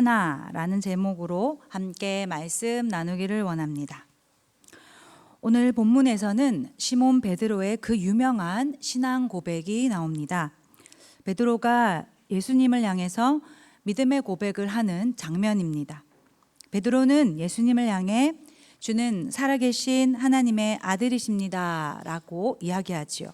바요나라는 제목으로 함께 말씀 나누기를 원합니다. 오늘 본문에서는 시몬 베드로의 그 유명한 신앙 고백이 나옵니다. 베드로가 예수님을 향해서 믿음의 고백을 하는 장면입니다. 베드로는 예수님을 향해 주는 살아계신 하나님의 아들이십니다 라고 이야기하지요.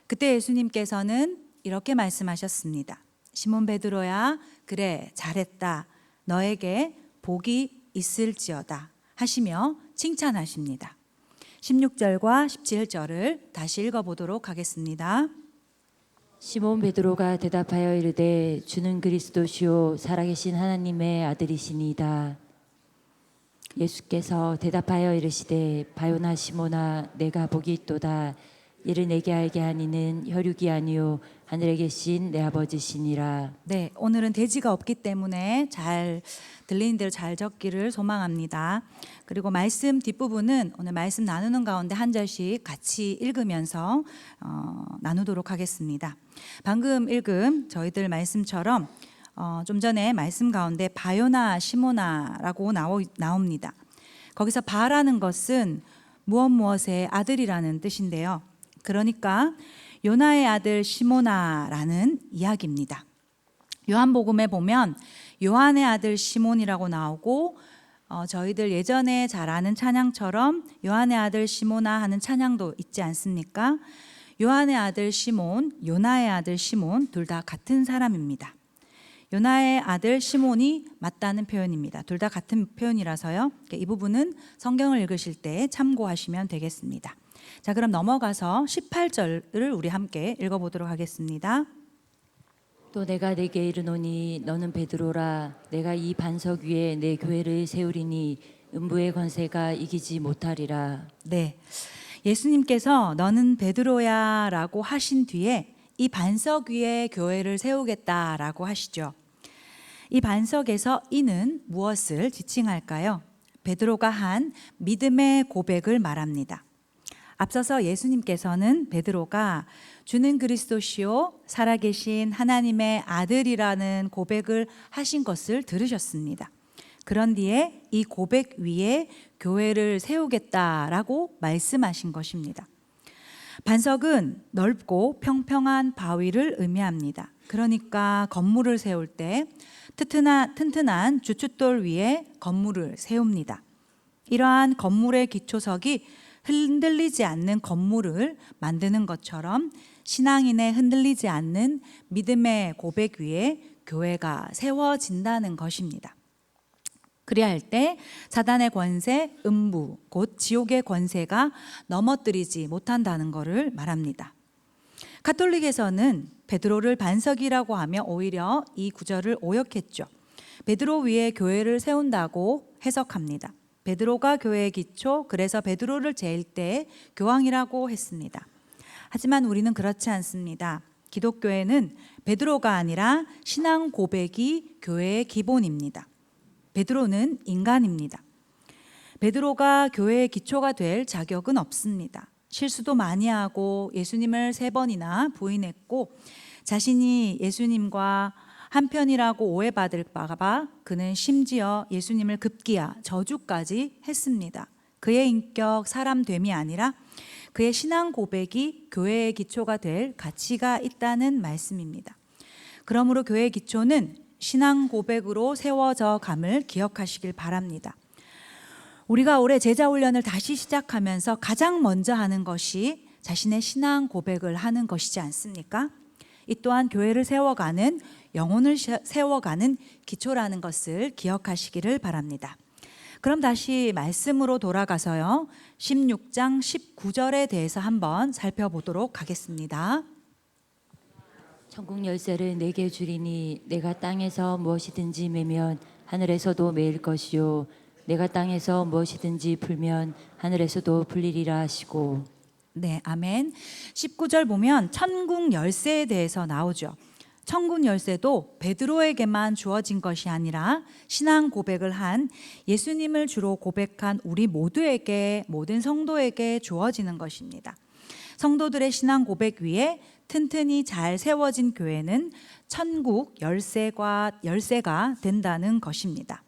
그때 예수님께서는 이렇게 말씀하셨습니다. 시몬 베드로야, 그래 잘했다. 너에게 복이 있을지어다 하시며 칭찬하십니다. 16절과 17절을 다시 읽어보도록 하겠습니다. 시몬 베드로가 대답하여 이르되 주는 그리스도시요 살아계신 하나님의 아들이시니이다. 예수께서 대답하여 이르시되 바요나 시몬아 내가 복이 있도다. 이를 내게 알게 하니는 혈육이 아니요 하늘에 계신 내 아버지시니라. 네, 오늘은 대지가 없기 때문에 잘 들리는 대로 잘 적기를 소망합니다. 그리고 말씀 뒷부분은 오늘 말씀 나누는 가운데 한 절씩 같이 읽으면서 나누도록 하겠습니다. 방금 읽은 저희들 말씀처럼 좀 전에 말씀 가운데 바요나 시모나라고 나옵니다. 거기서 바라는 것은 무엇의 아들이라는 뜻인데요. 그러니까 요나의 아들 시모나라는 이야기입니다. 요한복음에 보면 요한의 아들 시몬이라고 나오고 저희들 예전에 잘 아는 찬양처럼 요한의 아들 시모나 하는 찬양도 있지 않습니까? 요한의 아들 시몬, 요나의 아들 시몬 둘 다 같은 사람입니다. 요나의 아들 시몬이 맞다는 표현입니다. 둘 다 같은 표현이라서요. 이 부분은 성경을 읽으실 때 참고하시면 되겠습니다. 자, 그럼 넘어가서 18절을 우리 함께 읽어보도록 하겠습니다. 또 내가 네게 이르노니 너는 베드로라. 내가 이 반석 위에 내 교회를 세우리니 음부의 권세가 이기지 못하리라. 네, 예수님께서 너는 베드로야 라고 하신 뒤에 이 반석 위에 교회를 세우겠다라고 하시죠. 이 반석에서 이는 무엇을 지칭할까요? 베드로가 한 믿음의 고백을 말합니다. 앞서서 예수님께서는 베드로가 주는 그리스도시요 살아계신 하나님의 아들이라는 고백을 하신 것을 들으셨습니다. 그런 뒤에 이 고백 위에 교회를 세우겠다라고 말씀하신 것입니다. 반석은 넓고 평평한 바위를 의미합니다. 그러니까 건물을 세울 때 튼튼한 주춧돌 위에 건물을 세웁니다. 이러한 건물의 기초석이 흔들리지 않는 건물을 만드는 것처럼 신앙인의 흔들리지 않는 믿음의 고백 위에 교회가 세워진다는 것입니다. 그래야 할 때 사단의 권세, 음부, 곧 지옥의 권세가 넘어뜨리지 못한다는 것을 말합니다. 가톨릭에서는 베드로를 반석이라고 하며 오히려 이 구절을 오역했죠. 베드로 위에 교회를 세운다고 해석합니다. 베드로가 교회의 기초, 그래서 베드로를 재일 때 교황이라고 했습니다. 하지만 우리는 그렇지 않습니다. 기독교에는 베드로가 아니라 신앙 고백이 교회의 기본입니다. 베드로는 인간입니다. 베드로가 교회의 기초가 될 자격은 없습니다. 실수도 많이 하고 예수님을 3번이나 부인했고 자신이 예수님과 한편이라고 오해받을까 봐 그는 심지어 예수님을 급기야 저주까지 했습니다. 그의 인격 사람됨이 아니라 그의 신앙 고백이 교회의 기초가 될 가치가 있다는 말씀입니다. 그러므로 교회의 기초는 신앙 고백으로 세워져 감을 기억하시길 바랍니다. 우리가 올해 제자훈련을 다시 시작하면서 가장 먼저 하는 것이 자신의 신앙 고백을 하는 것이지 않습니까? 이 또한 교회를 세워가는, 영혼을 세워가는 기초라는 것을 기억하시기를 바랍니다. 그럼 다시 말씀으로 돌아가서요, 16장 19절에 대해서 한번 살펴보도록 하겠습니다. 천국 열쇠를 내게 주리니 내가 땅에서 무엇이든지 매면 하늘에서도 매일 것이요 내가 땅에서 무엇이든지 풀면 하늘에서도 풀리리라 하시고. 네, 아멘. 19절 보면 천국 열쇠에 대해서 나오죠. 천국 열쇠도 베드로에게만 주어진 것이 아니라 신앙 고백을 한 예수님을 주로 고백한 우리 모두에게, 모든 성도에게 주어지는 것입니다. 성도들의 신앙 고백 위에 튼튼히 잘 세워진 교회는 천국 열쇠가 된다는 것입니다.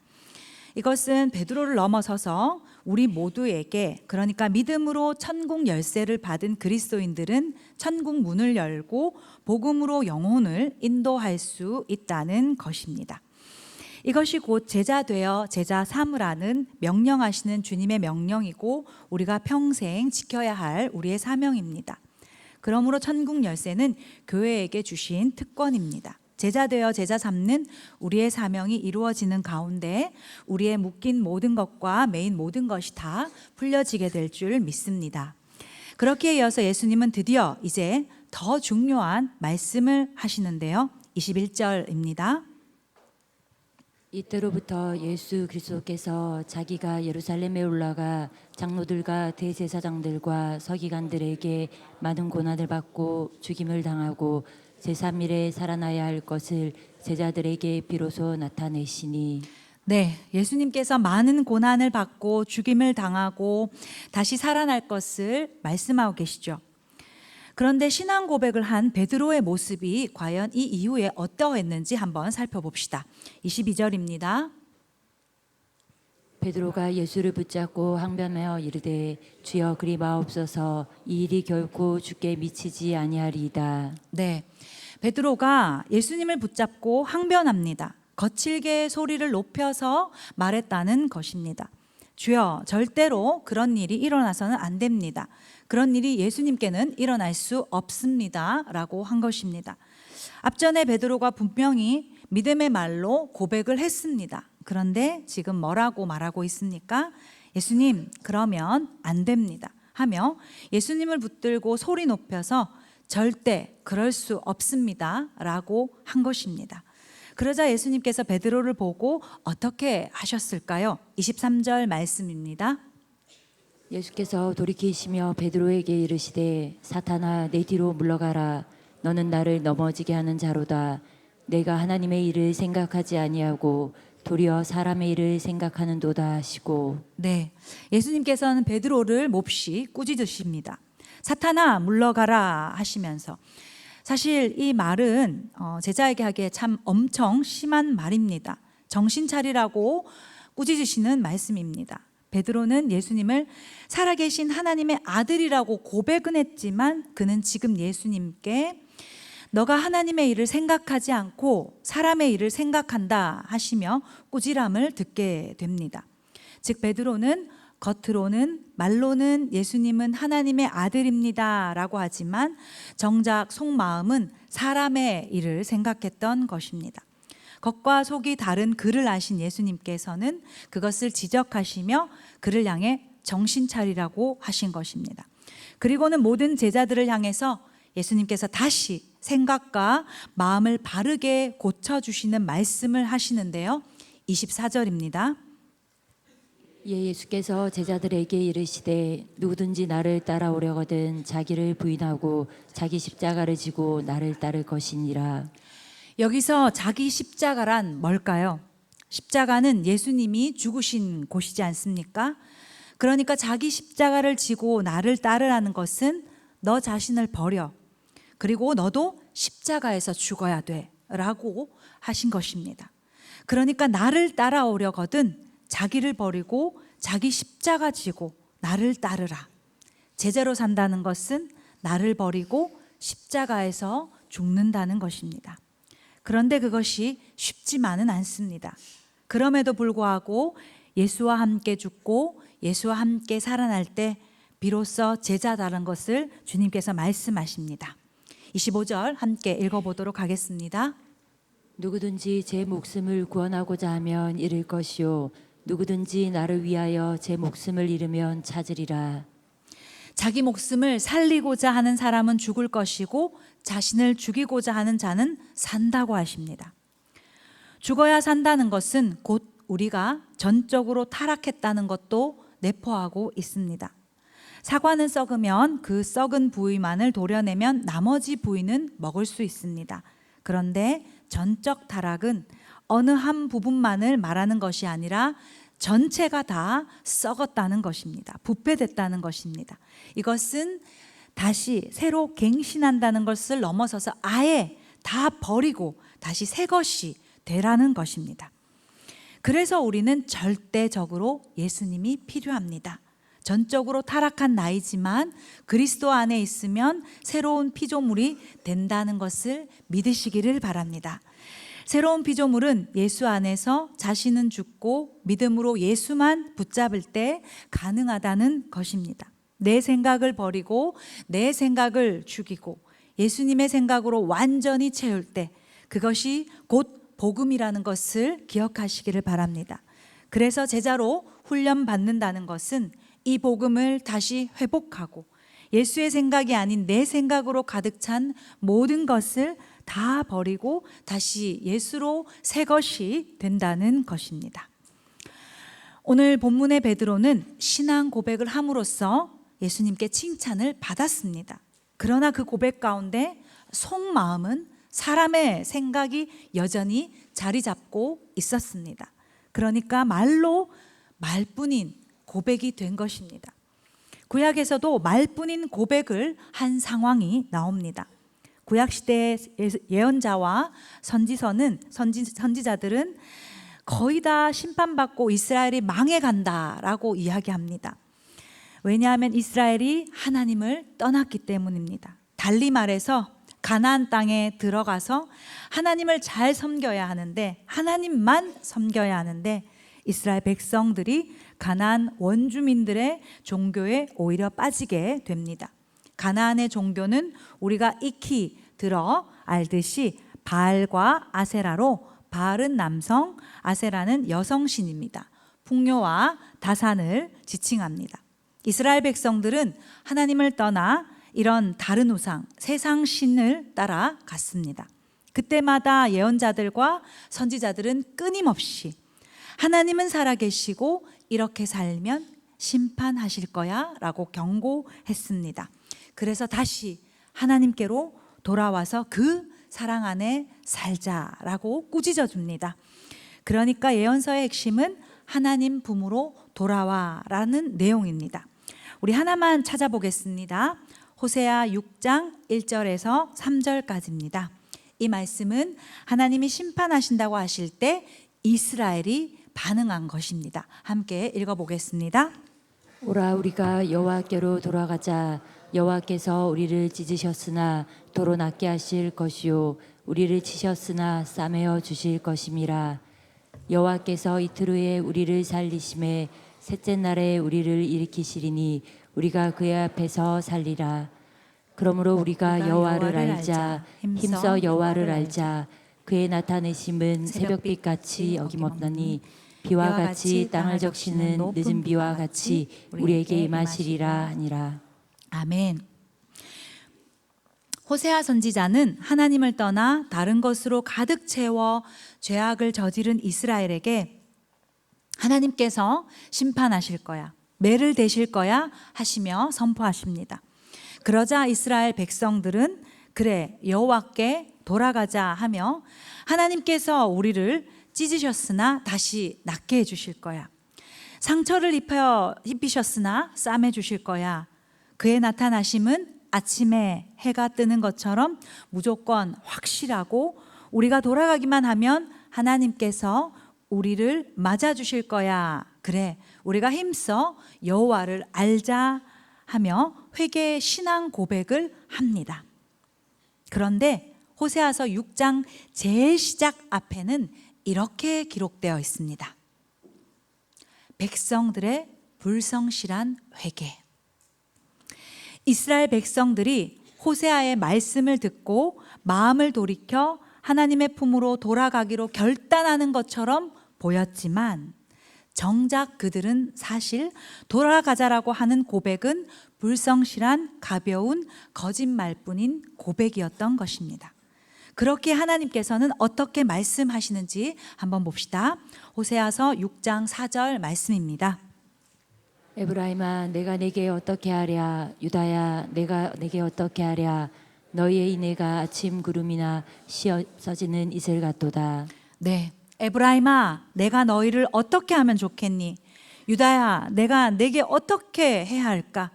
이것은 베드로를 넘어서서 우리 모두에게, 그러니까 믿음으로 천국 열쇠를 받은 그리스도인들은 천국 문을 열고 복음으로 영혼을 인도할 수 있다는 것입니다. 이것이 곧 제자 되어 제자 삼으라는 명령하시는 주님의 명령이고 우리가 평생 지켜야 할 우리의 사명입니다. 그러므로 천국 열쇠는 교회에게 주신 특권입니다. 제자 되어 제자 삼는 우리의 사명이 이루어지는 가운데 우리의 묶인 모든 것과 매인 모든 것이 다 풀려지게 될 줄 믿습니다. 그렇게 이어서 예수님은 드디어 이제 더 중요한 말씀을 하시는데요. 21절입니다. 이때로부터 예수 그리스도께서 자기가 예루살렘에 올라가 장로들과 대제사장들과 서기관들에게 많은 고난을 받고 죽임을 당하고 제3일에 살아나야 할 것을 제자들에게 비로소 나타내시니. 네, 예수님께서 많은 고난을 받고 죽임을 당하고 다시 살아날 것을 말씀하고 계시죠. 그런데 신앙 고백을 한 베드로의 모습이 과연 이 이후에 어떠했는지 한번 살펴봅시다. 22절입니다. 베드로가 예수를 붙잡고 항변하여 이르되 주여 그리 마옵소서, 이 일이 결코 주께 미치지 아니하리이다. 네, 베드로가 예수님을 붙잡고 항변합니다. 거칠게 소리를 높여서 말했다는 것입니다. 주여, 절대로 그런 일이 일어나서는 안 됩니다. 그런 일이 예수님께는 일어날 수 없습니다. 라고 한 것입니다. 앞전에 베드로가 분명히 믿음의 말로 고백을 했습니다. 그런데 지금 뭐라고 말하고 있습니까? 예수님, 그러면 안 됩니다. 하며 예수님을 붙들고 소리 높여서 절대 그럴 수 없습니다. 라고 한 것입니다. 그러자 예수님께서 베드로를 보고 어떻게 하셨을까요? 23절 말씀입니다. 예수께서 돌이키시며 베드로에게 이르시되 사탄아 내 뒤로 물러가라, 너는 나를 넘어지게 하는 자로다. 내가 하나님의 일을 생각하지 아니하고 도리어 사람의 일을 생각하는도다 하시고. 네, 예수님께서는 베드로를 몹시 꾸짖으십니다. 사탄아 물러가라 하시면서, 사실 이 말은 제자에게 하기에 참 엄청 심한 말입니다. 정신 차리라고 꾸짖으시는 말씀입니다. 베드로는 예수님을 살아계신 하나님의 아들이라고 고백은 했지만 그는 지금 예수님께 너가 하나님의 일을 생각하지 않고 사람의 일을 생각한다 하시며 꾸지람을 듣게 됩니다. 즉 베드로는 겉으로는 말로는 예수님은 하나님의 아들입니다 라고 하지만 정작 속마음은 사람의 일을 생각했던 것입니다. 겉과 속이 다른 그를 아신 예수님께서는 그것을 지적하시며 그를 향해 정신 차리라고 하신 것입니다. 그리고는 모든 제자들을 향해서 예수님께서 다시 생각과 마음을 바르게 고쳐주시는 말씀을 하시는데요. 24절입니다. 예수께서 제자들에게 이르시되 누구든지 나를 따라오려거든 자기를 부인하고 자기 십자가를 지고 나를 따를 것이니라. 여기서 자기 십자가란 뭘까요? 십자가는 예수님이 죽으신 곳이지 않습니까? 그러니까 자기 십자가를 지고 나를 따르라는 것은 너 자신을 버려. 그리고 너도 십자가에서 죽어야 돼 라고 하신 것입니다. 그러니까 나를 따라오려거든 자기를 버리고 자기 십자가 지고 나를 따르라. 제자로 산다는 것은 나를 버리고 십자가에서 죽는다는 것입니다. 그런데 그것이 쉽지만은 않습니다. 그럼에도 불구하고 예수와 함께 죽고 예수와 함께 살아날 때 비로소 제자다는 것을 주님께서 말씀하십니다. 25절 함께 읽어보도록 하겠습니다. 누구든지 제 목숨을 구원하고자 하면 잃을 것이요 누구든지 나를 위하여 제 목숨을 잃으면 찾으리라. 자기 목숨을 살리고자 하는 사람은 죽을 것이고 자신을 죽이고자 하는 자는 산다고 하십니다. 죽어야 산다는 것은 곧 우리가 전적으로 타락했다는 것도 내포하고 있습니다. 사과는 썩으면 그 썩은 부위만을 도려내면 나머지 부위는 먹을 수 있습니다. 그런데 전적 타락은 어느 한 부분만을 말하는 것이 아니라 전체가 다 썩었다는 것입니다. 부패됐다는 것입니다. 이것은 다시 새로 갱신한다는 것을 넘어서서 아예 다 버리고 다시 새 것이 되라는 것입니다. 그래서 우리는 절대적으로 예수님이 필요합니다. 전적으로 타락한 나이지만 그리스도 안에 있으면 새로운 피조물이 된다는 것을 믿으시기를 바랍니다. 새로운 피조물은 예수 안에서 자신은 죽고 믿음으로 예수만 붙잡을 때 가능하다는 것입니다. 내 생각을 버리고 내 생각을 죽이고 예수님의 생각으로 완전히 채울 때 그것이 곧 복음이라는 것을 기억하시기를 바랍니다. 그래서 제자로 훈련받는다는 것은 이 복음을 다시 회복하고 예수의 생각이 아닌 내 생각으로 가득 찬 모든 것을 다 버리고 다시 예수로 새 것이 된다는 것입니다. 오늘 본문의 베드로는 신앙 고백을 함으로써 예수님께 칭찬을 받았습니다. 그러나 그 고백 가운데 속마음은 사람의 생각이 여전히 자리 잡고 있었습니다. 그러니까 말뿐인 고백이 된 것입니다. 구약에서도 말뿐인 고백을 한 상황이 나옵니다. 구약시대의 예언자와 선지자들은 거의 다 심판받고 이스라엘이 망해간다라고 이야기합니다. 왜냐하면 이스라엘이 하나님을 떠났기 때문입니다. 달리 말해서 가나안 땅에 들어가서 하나님을 잘 섬겨야 하는데 하나님만 섬겨야 하는데 이스라엘 백성들이 가나안 원주민들의 종교에 오히려 빠지게 됩니다. 가나안의 종교는 우리가 익히 들어 알듯이 바알과 아세라로, 바알은 남성, 아세라는 여성 신입니다. 풍요와 다산을 지칭합니다. 이스라엘 백성들은 하나님을 떠나 이런 다른 우상, 세상 신을 따라갔습니다. 그때마다 예언자들과 선지자들은 끊임없이 하나님은 살아계시고 이렇게 살면 심판하실 거야 라고 경고했습니다. 그래서 다시 하나님께로 돌아와서 그 사랑 안에 살자라고 꾸짖어 줍니다. 그러니까 예언서의 핵심은 하나님 품으로 돌아와라는 내용입니다. 우리 하나만 찾아보겠습니다. 호세아 6장 1절에서 3절까지입니다. 이 말씀은 하나님이 심판하신다고 하실 때 이스라엘이 반응한 것입니다. 함께 읽어보겠습니다. 오라 우리가 여호와께로 돌아가자. 여호와께서 우리를 찢으셨으나 도로 낫게 하실 것이요 우리를 치셨으나 싸매어 주실 것임이라. 여호와께서 이틀 후에 우리를 살리심에 셋째 날에 우리를 일으키시리니 우리가 그의 앞에서 살리라. 그러므로 우리가 여호와를 알자. 힘써 여호와를 알자. 그의 나타내심은 새벽빛같이 어김없나니 비와 같이 땅을 적시는 늦은 비와 같이 우리에게 임하시리라 하니라. 아멘. 호세아 선지자는 하나님을 떠나 다른 것으로 가득 채워 죄악을 저지른 이스라엘에게 하나님께서 심판하실 거야, 매를 대실 거야 하시며 선포하십니다. 그러자 이스라엘 백성들은 그래 여호와께 돌아가자 하며 하나님께서 우리를 찢으셨으나 다시 낫게 해주실 거야. 상처를 입히셨으나 싸매 주실 거야. 그의 나타나심은 아침에 해가 뜨는 것처럼 무조건 확실하고 우리가 돌아가기만 하면 하나님께서 우리를 맞아주실 거야. 그래 우리가 힘써 여호와를 알자 하며 회개의 신앙 고백을 합니다. 그런데 호세아서 6장 제일 시작 앞에는 이렇게 기록되어 있습니다. 백성들의 불성실한 회개. 이스라엘 백성들이 호세아의 말씀을 듣고 마음을 돌이켜 하나님의 품으로 돌아가기로 결단하는 것처럼 보였지만 정작 그들은 사실 돌아가자라고 하는 고백은 불성실한 가벼운 거짓말뿐인 고백이었던 것입니다. 그렇게 하나님께서는 어떻게 말씀하시는지 한번 봅시다. 호세아서 6장 4절 말씀입니다. 에브라임아 내가 내게 어떻게 하랴. 유다야 내가 내게 어떻게 하랴. 너희의 인애가 아침 구름이나 씻어지는 이슬 같도다. 네, 에브라임아 내가 너희를 어떻게 하면 좋겠니? 유다야 내가 내게 어떻게 해야 할까?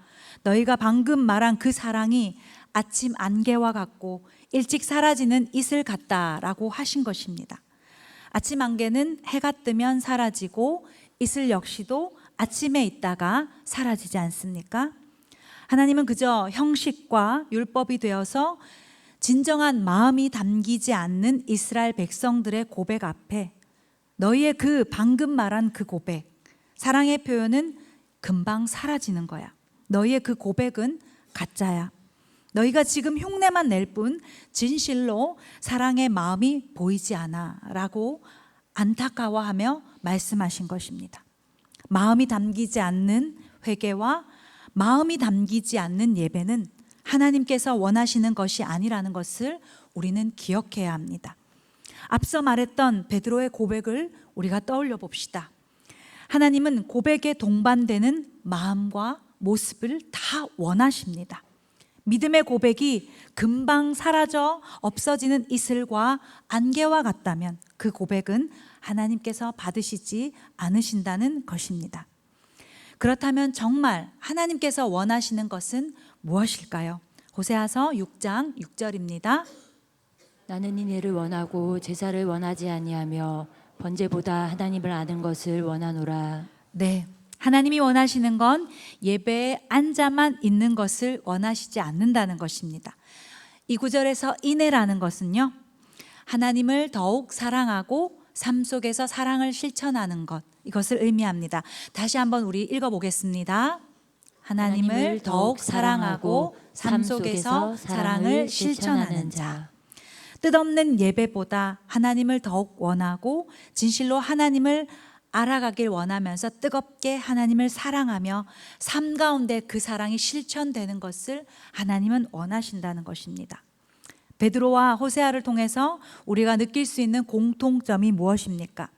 너희가 방금 말한 그 사랑이 아침 안개와 같고 일찍 사라지는 이슬 같다라고 하신 것입니다. 아침 안개는 해가 뜨면 사라지고 이슬 역시도 아침에 있다가 사라지지 않습니까? 하나님은 그저 형식과 율법이 되어서 진정한 마음이 담기지 않는 이스라엘 백성들의 고백 앞에 너희의 그 방금 말한 그 고백, 사랑의 표현은 금방 사라지는 거야. 너희의 그 고백은 가짜야. 너희가 지금 흉내만 낼 뿐 진실로 사랑의 마음이 보이지 않아 라고 안타까워하며 말씀하신 것입니다. 마음이 담기지 않는 회개와 마음이 담기지 않는 예배는 하나님께서 원하시는 것이 아니라는 것을 우리는 기억해야 합니다. 앞서 말했던 베드로의 고백을 우리가 떠올려 봅시다. 하나님은 고백에 동반되는 마음과 모습을 다 원하십니다. 믿음의 고백이 금방 사라져 없어지는 이슬과 안개와 같다면 그 고백은 하나님께서 받으시지 않으신다는 것입니다. 그렇다면 정말 하나님께서 원하시는 것은 무엇일까요? 호세아서 6장 6절입니다. 나는 인애를 원하고 제사를 원하지 아니하며 번제보다 하나님을 아는 것을 원하노라. 네, 하나님이 원하시는 건 예배에 앉아만 있는 것을 원하시지 않는다는 것입니다. 이 구절에서 인애라는 것은요, 하나님을 더욱 사랑하고 삶 속에서 사랑을 실천하는 것, 이것을 의미합니다. 다시 한번 우리 읽어보겠습니다. 하나님을 더욱 사랑하고 삶 속에서 사랑을 실천하는 자. 뜻없는 예배보다 하나님을 더욱 원하고 진실로 하나님을 알아가길 원하면서 뜨겁게 하나님을 사랑하며 삶 가운데 그 사랑이 실천되는 것을 하나님은 원하신다는 것입니다. 베드로와 호세아를 통해서 우리가 느낄 수 있는 공통점이 무엇입니까?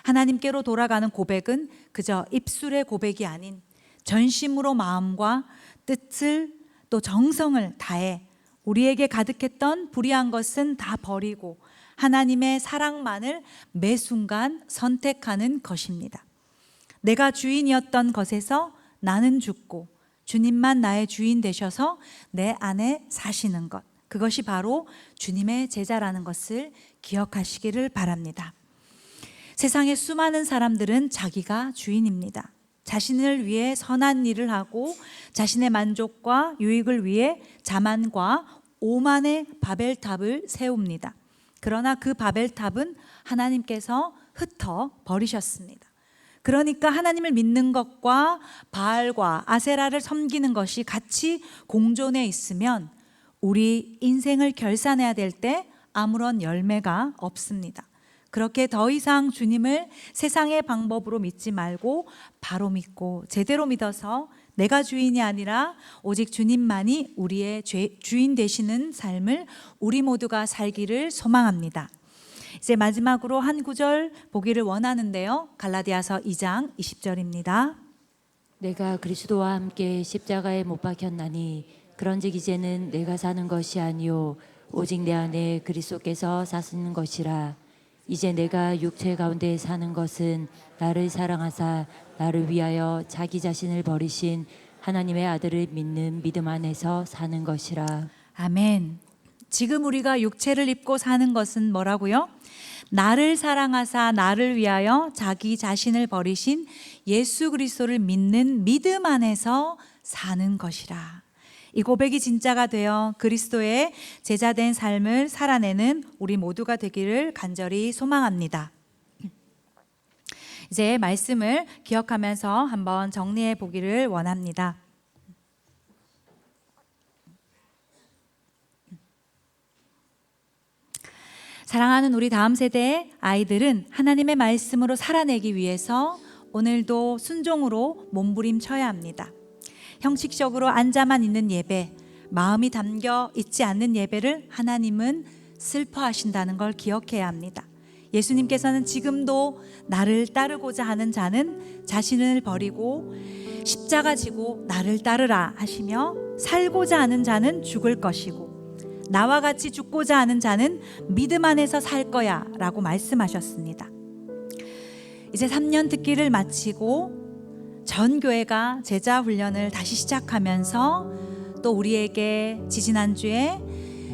하나님께로 돌아가는 고백은 그저 입술의 고백이 아닌 전심으로 마음과 뜻을 또 정성을 다해 우리에게 가득했던 불의한 것은 다 버리고 하나님의 사랑만을 매 순간 선택하는 것입니다. 내가 주인이었던 것에서 나는 죽고 주님만 나의 주인 되셔서 내 안에 사시는 것, 그것이 바로 주님의 제자라는 것을 기억하시기를 바랍니다. 세상의 수많은 사람들은 자기가 주인입니다. 자신을 위해 선한 일을 하고 자신의 만족과 유익을 위해 자만과 오만의 바벨탑을 세웁니다. 그러나 그 바벨탑은 하나님께서 흩어 버리셨습니다. 그러니까 하나님을 믿는 것과 바알과 아세라를 섬기는 것이 같이 공존해 있으면 우리 인생을 결산해야 될 때 아무런 열매가 없습니다. 그렇게 더 이상 주님을 세상의 방법으로 믿지 말고 바로 믿고 제대로 믿어서 내가 주인이 아니라 오직 주님만이 우리의 주인 되시는 삶을 우리 모두가 살기를 소망합니다. 이제 마지막으로 한 구절 보기를 원하는데요. 갈라디아서 2장 20절입니다. 내가 그리스도와 함께 십자가에 못 박혔나니 그런즉 이제는 내가 사는 것이 아니요 오직 내 안에 그리스도께서 사시는 것이라. 이제 내가 육체 가운데 사는 것은 나를 사랑하사 나를 위하여 자기 자신을 버리신 하나님의 아들을 믿는 믿음 안에서 사는 것이라. 아멘. 지금 우리가 육체를 입고 사는 것은 뭐라고요? 나를 사랑하사 나를 위하여 자기 자신을 버리신 예수 그리스도를 믿는 믿음 안에서 사는 것이라. 이 고백이 진짜가 되어 그리스도의 제자된 삶을 살아내는 우리 모두가 되기를 간절히 소망합니다. 이제 말씀을 기억하면서 한번 정리해 보기를 원합니다. 사랑하는 우리 다음 세대의 아이들은 하나님의 말씀으로 살아내기 위해서 오늘도 순종으로 몸부림쳐야 합니다. 형식적으로 앉아만 있는 예배, 마음이 담겨 있지 않는 예배를 하나님은 슬퍼하신다는 걸 기억해야 합니다. 예수님께서는 지금도 나를 따르고자 하는 자는 자신을 버리고 십자가 지고 나를 따르라 하시며 살고자 하는 자는 죽을 것이고 나와 같이 죽고자 하는 자는 믿음 안에서 살 거야 라고 말씀하셨습니다. 이제 3년 특기를 마치고 전 교회가 제자 훈련을 다시 시작하면서 또 우리에게 지지난주에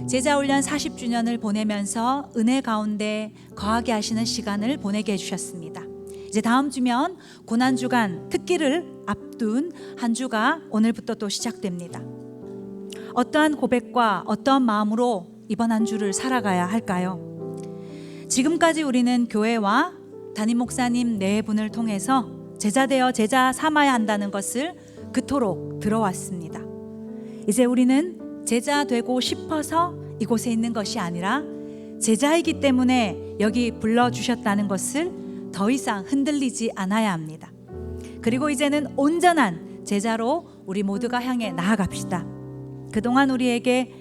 제자 훈련 40주년을 보내면서 은혜 가운데 거하게 하시는 시간을 보내게 해주셨습니다. 이제 다음 주면 고난주간 특기를 앞둔 한 주가 오늘부터 또 시작됩니다. 어떠한 고백과 어떠한 마음으로 이번 한 주를 살아가야 할까요? 지금까지 우리는 교회와 담임 목사님 네 분을 통해서 제자 되어 제자 삼아야 한다는 것을 그토록 들어왔습니다. 이제 우리는 제자 되고 싶어서 이곳에 있는 것이 아니라 제자이기 때문에 여기 불러주셨다는 것을 더 이상 흔들리지 않아야 합니다. 그리고 이제는 온전한 제자로 우리 모두가 향해 나아갑시다. 그동안 우리에게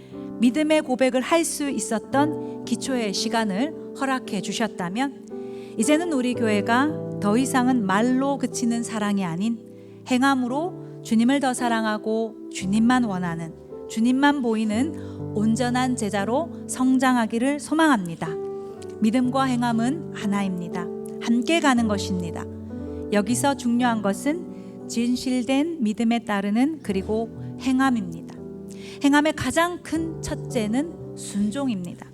믿음의 고백을 할 수 있었던 기초의 시간을 허락해 주셨다면 이제는 우리 교회가 더 이상은 말로 그치는 사랑이 아닌 행함으로 주님을 더 사랑하고 주님만 원하는, 주님만 보이는 온전한 제자로 성장하기를 소망합니다. 믿음과 행함은 하나입니다. 함께 가는 것입니다. 여기서 중요한 것은 진실된 믿음에 따르는 그리고 행함입니다. 행함의 가장 큰 첫째는 순종입니다.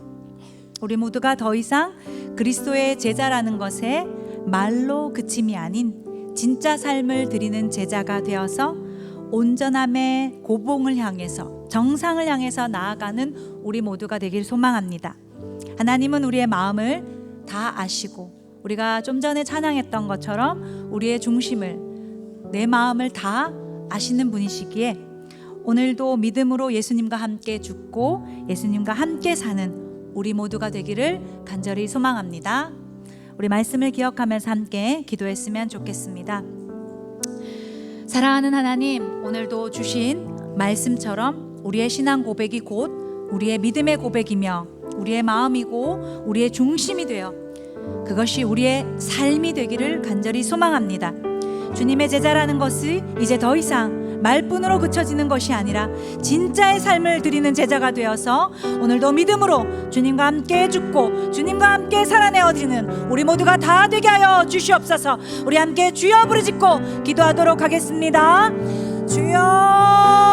우리 모두가 더 이상 그리스도의 제자라는 것에 말로 그침이 아닌 진짜 삶을 드리는 제자가 되어서 온전함의 고봉을 향해서, 정상을 향해서 나아가는 우리 모두가 되길 소망합니다. 하나님은 우리의 마음을 다 아시고, 우리가 좀 전에 찬양했던 것처럼 우리의 중심을, 내 마음을 다 아시는 분이시기에 오늘도 믿음으로 예수님과 함께 죽고 예수님과 함께 사는 우리 모두가 되기를 간절히 소망합니다. 우리 말씀을 기억하면서 함께 기도했으면 좋겠습니다. 사랑하는 하나님, 오늘도 주신 말씀처럼 우리의 신앙 고백이 곧 우리의 믿음의 고백이며 우리의 마음이고 우리의 중심이 되어 그것이 우리의 삶이 되기를 간절히 소망합니다. 주님의 제자라는 것이 이제 더 이상 말뿐으로 그쳐지는 것이 아니라 진짜의 삶을 드리는 제자가 되어서 오늘도 믿음으로 주님과 함께 죽고 주님과 함께 살아내어지는 우리 모두가 다 되게 하여 주시옵소서. 우리 함께 주여 부르짖고 기도하도록 하겠습니다. 주여.